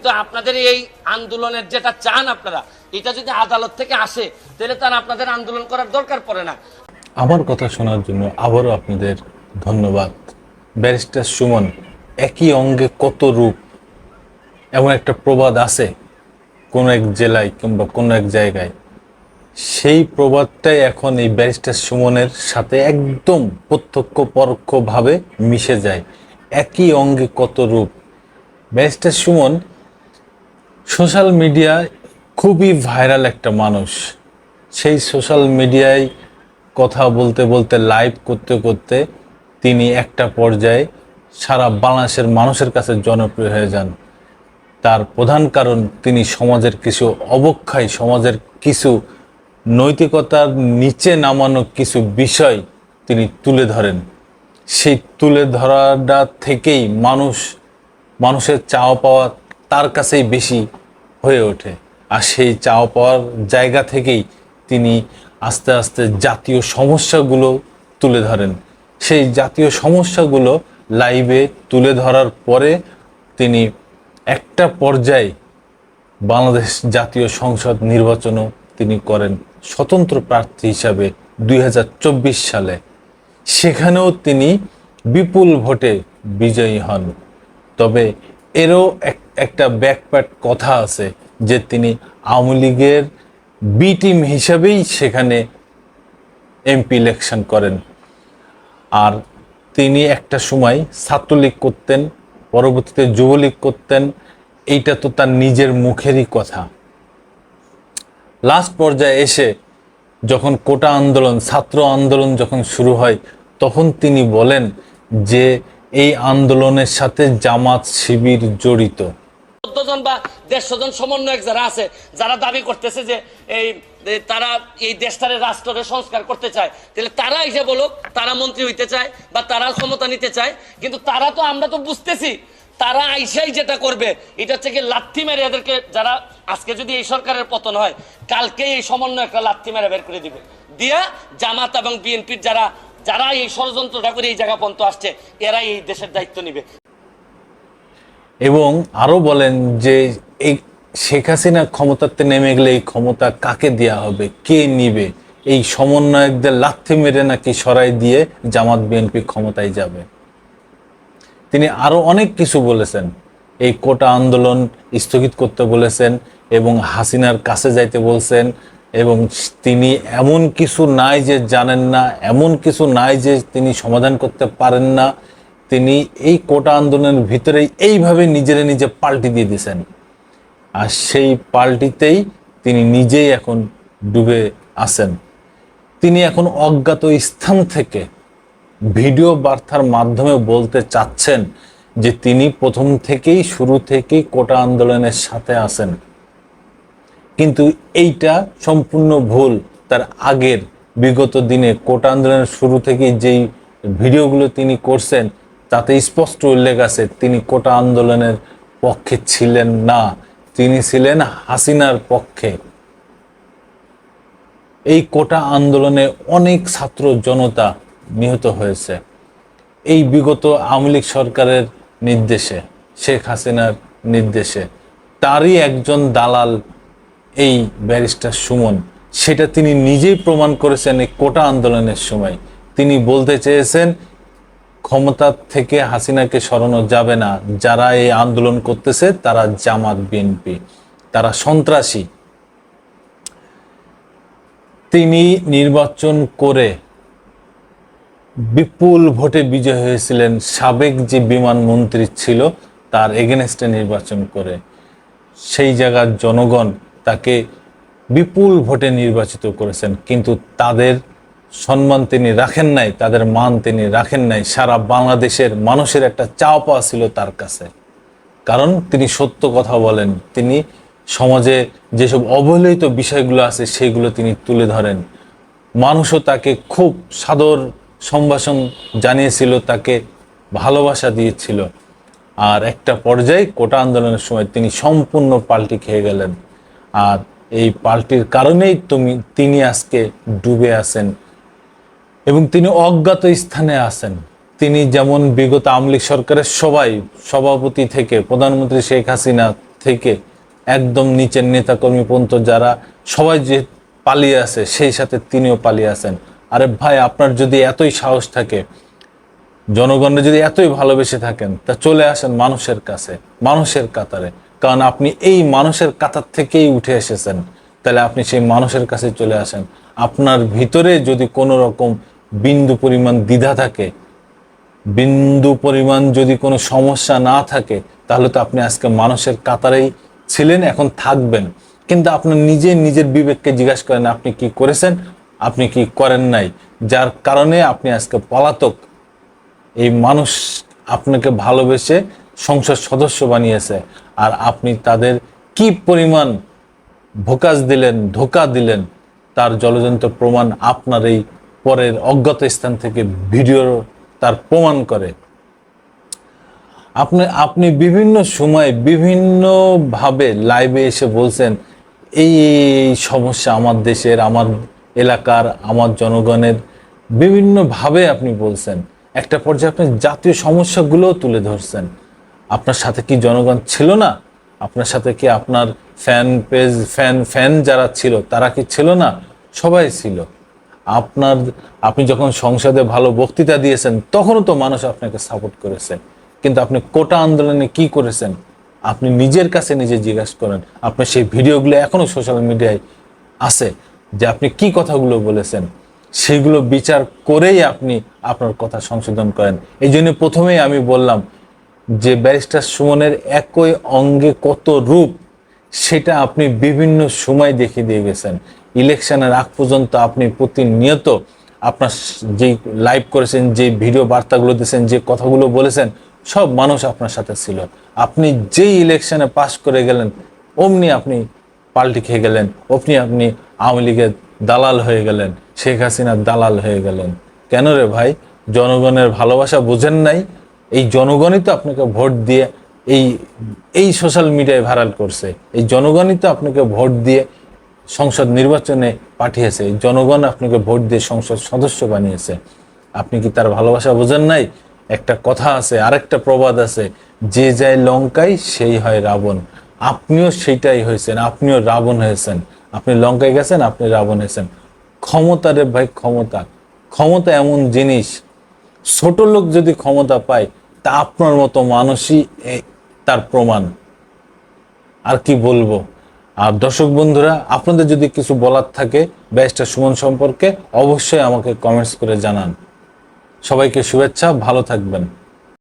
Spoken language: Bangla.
তো আপনাদের এই আন্দোলনের যেটা চান আপনারা, এটা যদি আদালত থেকে আসে তাহলে তার আপনাদের আন্দোলন করার দরকার পড়ে না। আমার কথা শোনার জন্য আবারও আপনাদের ধন্যবাদ। ব্যারিস্টার সুমন, একই অঙ্গে কত রূপ, এমন একটা প্রবাদ আছে কোন এক জেলায় কিংবা কোন এক জায়গায়, সেই প্রবাদটাই এখন এই ব্যারিস্টার সুমনের সাথে একদম প্রত্যক্ষ পরোক্ষভাবে মিশে যায়। একই অঙ্গে কত রূপ। ব্যারিস্টার সুমন সোশ্যাল মিডিয়ায় খুবই ভাইরাল একটা মানুষ। সেই সোশ্যাল মিডিয়ায় কথা বলতে বলতে, লাইভ করতে করতে তিনি একটা পর্যায়ে সারা বাংলাদেশের মানুষের কাছে জনপ্রিয় হয়ে যান। তার প্রধান কারণ তিনি সমাজের কিছু অবক্ষয়, সমাজের কিছু নৈতিকতার নিচে নামানো কিছু বিষয় তিনি তুলে ধরেন। সেই তুলে ধরাটা থেকেই মানুষের চাওয়া পাওয়া তার কাছেই বেশি হয়ে ওঠে। আর সেই চাওয়া পাওয়ার জায়গা থেকেই তিনি আস্তে আস্তে জাতীয় সমস্যাগুলো তুলে ধরেন। সেই জাতীয় সমস্যাগুলো লাইভে তুলে ধরার পরে তিনি একটা পর্যায়ে বাংলাদেশ জাতীয় সংসদ নির্বাচনও তিনি করেন স্বতন্ত্র প্রার্থী হিসাবে 2024 সালে। সেখানেও তিনি বিপুল ভোটে বিজয়ী হন। তবে এরও একটা ব্যাকপ্যাট কথা আছে যে তিনি আওয়ামী লীগের বি টিম হিসাবেই সেখানে এমপি ইলেকশন করেন। আর তিনি একটা সময় ছাত্রলীগ করতেন, পরবর্তীতে যুবলীগ করতেন। এইটা তো তার নিজের মুখেরই কথা। লাস্ট পর্যায়ে এসে যখন কোটা আন্দোলন, ছাত্র আন্দোলন যখন শুরু হয়, তখন তিনি বলেন যে এই আন্দোলনের সাথে জামাত শিবির জড়িত। 14 জন বা 150 জন সমন্বয়ক যারা আছে, যারা দাবি করতেছে যে তারা এই দেশটারে রাষ্ট্রের সংস্কার করতে চায়, তাহলে তারা এসে বলুক তারা মন্ত্রী হইতে চায় বা তারা ক্ষমতা নিতে চায়। কিন্তু তারা তো, আমরা তো বুঝতেছি তারা আইসাই যেটা করবে এটা হচ্ছে কি লাথি মেরে এদেরকে, যারা আজকে যদি এই সরকারের পতন হয়, কালকে এই সমন্বয়করা লাথি মেরে বের করে দিবে, দিয়া জামাত এবং বিএনপির যারা এই ষড়যন্ত্রটা করে এই জায়গা পর্যন্ত আসছে, এরাই এই দেশের দায়িত্ব নিবে। এবং আরো বলেন যে এই শেখ হাসিনা ক্ষমতাতে নেমে গেলে এই ক্ষমতা কাকে দেয়া হবে, কে নিবে, এই সমন্বয়কদের লাথি মেরে নাকি সরাই দিয়ে জামাত বিএনপি ক্ষমতায় যাবে। তিনি আরো অনেক কিছু বলেছেন। এই কোটা আন্দোলন স্থগিত করতে বলেছেন এবং হাসিনার কাছে যাইতে বলছেন। এবং তিনি এমন কিছু নাই যে জানেন না, এমন কিছু নাই যে তিনি সমাধান করতে পারেন না। তিনি এই কোটা আন্দোলনের ভিতরেই এইভাবে নিজে পাল্টি দিয়ে দিয়েছেন। আর সেই পাল্টিতেই তিনি নিজেই এখন ডুবে আছেন। তিনি এখন অজ্ঞাত স্থান থেকে ভিডিও বার্তার মাধ্যমে বলতে চাচ্ছেন যে তিনি প্রথম থেকেই, শুরু থেকেই কোটা আন্দোলনের সাথে আছেন। কিন্তু এইটা সম্পূর্ণ ভুল। তার আগের বিগত দিনে কোটা আন্দোলনের শুরু থেকেই যেই ভিডিওগুলো তিনি করছেন, তাতে স্পষ্ট উল্লেখ আছে তিনি কোটা আন্দোলনের পক্ষে ছিলেন না, তিনি ছিলেন হাসিনার পক্ষে। এই কোটা আন্দোলনে অনেক ছাত্র জনতা নিহত হয়েছে এই বিগত আওয়ামী লীগ সরকারের নির্দেশে, শেখ হাসিনার নির্দেশে। তারই একজন দালাল এই ব্যারিস্টার সুমন। সেটা তিনি নিজেই প্রমাণ করেছেন এই কোটা আন্দোলনের সময়। তিনি বলতে চেয়েছেন ক্ষমতা থেকে হাসিনাকে সরানো যাবে না, যারা এই আন্দোলন করতেছে তারা জামাত বিএনপি, তারা সন্ত্রাসী। তিনি নির্বাচন করে বিপুল ভোটে বিজয় হয়েছিলেন। সাবেক যে বিমান মন্ত্রী ছিল তার এগেনস্টে নির্বাচন করে সেই জায়গার জনগণ তাকে বিপুল ভোটে নির্বাচিত করেছেন। কিন্তু তাদের সম্মান তিনি রাখেন নাই, তাদের মান তিনি রাখেন নাই। সারা বাংলাদেশের মানুষের একটা চাওয়া পাওয়া ছিল তার কাছে, কারণ তিনি সত্য কথা বলেন। তিনি সমাজে যেসব অবহেলিত বিষয়গুলো আছে সেগুলো তিনি তুলে ধরেন। মানুষও তাকে খুব সাদর সম্ভাষণ জানিয়েছিল, তাকে ভালোবাসা দিয়েছিল। আর একটা পর্যায়ে কোটা আন্দোলনের সময় তিনি সম্পূর্ণ পাল্টি খেয়ে গেলেন। আর এই পাল্টির কারণেই তিনি আজকে ডুবে আছেন এবং তিনি অজ্ঞাত স্থানে আছেন। তিনি যেমন বিগত আওয়ামী লীগ সরকারের সবাই, সভাপতি থেকে প্রধানমন্ত্রী শেখ হাসিনা থেকে একদম নিচের নেতাকর্মী পর্যন্ত যারা সবাই যে পালিয়ে আছে, সেই সাথে তিনিও পালিয়ে আছেন। আরে ভাই, আপনার যদি এতই সাহস থাকে, জনগণের যদি এতই ভালোবেসে থাকেন, তা চলে আসেন মানুষের কাছে, মানুষের কাতারে। কারণ আপনি এই মানুষের কাতার থেকেই উঠে এসেছেন, তাহলে আপনি সেই মানুষের কাছে চলে আসেন। আপনার ভিতরে যদি কোনো রকম বিন্দু পরিমাণ দ্বিধা থাকে, বিন্দু পরিমাণ যদি কোনো সমস্যা না থাকে, তাহলে তো আপনি আজকে মানুষের কাতারেই ছিলেন, এখন থাকবেন। কিন্তু আপনার নিজের বিবেককে জিজ্ঞাসা করেন, আপনি কি করেছেন, আপনি কি করেন নাই, যার কারণে আপনি আজকে পলাতক। এই মানুষ আপনাকে ভালোবেসে সংসদ সদস্য বানিয়েছে, আর আপনি তাদের কি পরিমাণ ভোকাস দিলেন, ধোঁকা দিলেন, তার জলজন্ত প্রমাণ আপনার এই পরের অজ্ঞাত স্থান থেকে ভিডিও তার প্রমাণ করে। আপনি বিভিন্ন সময় বিভিন্নভাবে লাইভে এসে বলছেন এই সমস্যা আমার দেশের, আমার এলাকার, আমার জনগণের, বিভিন্নভাবে আপনি বলছেন। একটা পর্যায়ে আপনি জাতীয় সমস্যাগুলোও তুলে ধরছেন। আপনার সাথে কি জনগণ ছিল না? আপনার সাথে কি আপনার ফ্যান যারা ছিল তারা কি ছিল না? সবাই ছিল। আপনি যখন সংসদে ভালো বক্তৃতা দিয়েছেন, তখনও তো মানুষ আপনাকে সাপোর্ট করেছে। কিন্তু আপনি কোটা আন্দোলনে কি করেছেন, আপনি নিজের কাছে নিজে জিজ্ঞাসা করেন। আপনার সেই ভিডিওগুলো এখনো সোশ্যাল মিডিয়ায় আছে, যে আপনি কি কথাগুলো বলেছেন, সেগুলো বিচার করেই আপনি আপনার কথা সংশোধন করেন। এই জন্য প্রথমেই আমি বললাম যে ব্যারিস্টার সুমনের একই অঙ্গে কত রূপ, সেটা আপনি বিভিন্ন সময় দেখিয়ে দিয়ে গেছেন। ইলেকশনের আগ পর্যন্ত আপনি প্রতিনিয়ত আপনার যে লাইভ করেছেন, যে ভিডিও বার্তাগুলো দিয়েছেন, যে কথাগুলো বলেছেন, সব মানুষ আপনার সাথে ছিল। আপনি যেই ইলেকশনে পাশ করে গেলেন, অমনি আপনি পাল্টি খেয়ে গেলেন, আপনি আওয়ামী লীগের দালাল হয়ে গেলেন, শেখ হাসিনার দালাল হয়ে গেলেন। কেন রে ভাই? জনগণের ভালোবাসা বুঝেন নাই? এই জনগণই তো আপনাকে ভোট দিয়ে এই সোশ্যাল মিডিয়ায় ভাইরাল করছে। এই জনগণই তো আপনাকে ভোট দিয়ে সংসদ নির্বাচনে পাঠিয়েছে। এই জনগণ আপনাকে ভোট দিয়ে সংসদ সদস্য বানিয়েছে। আপনি কি তার ভালোবাসা বোঝেন নাই? একটা কথা আছে, আরেকটা প্রবাদ আছে, যে যায় লঙ্কায় সেই হয় রাবণ। আপনিও সেইটাই হয়েছেন, আপনিও রাবণ হয়েছেন। আপনি লঙ্কায় গেছেন, আপনি রাবণ হয়েছেন। ক্ষমতা রে ভাই, ক্ষমতা এমন জিনিস, ছোট লোক যদি ক্ষমতা পায়, তা আপনার মতো মানুষই তার প্রমাণ। আর কি বলবো? আর দর্শক বন্ধুরা, আপনাদের যদি কিছু বলার থাকে ব্যারিস্টার সুমন সম্পর্কে, অবশ্যই আমাকে কমেন্টস করে জানান। সবাইকে শুভেচ্ছা, ভালো থাকবেন।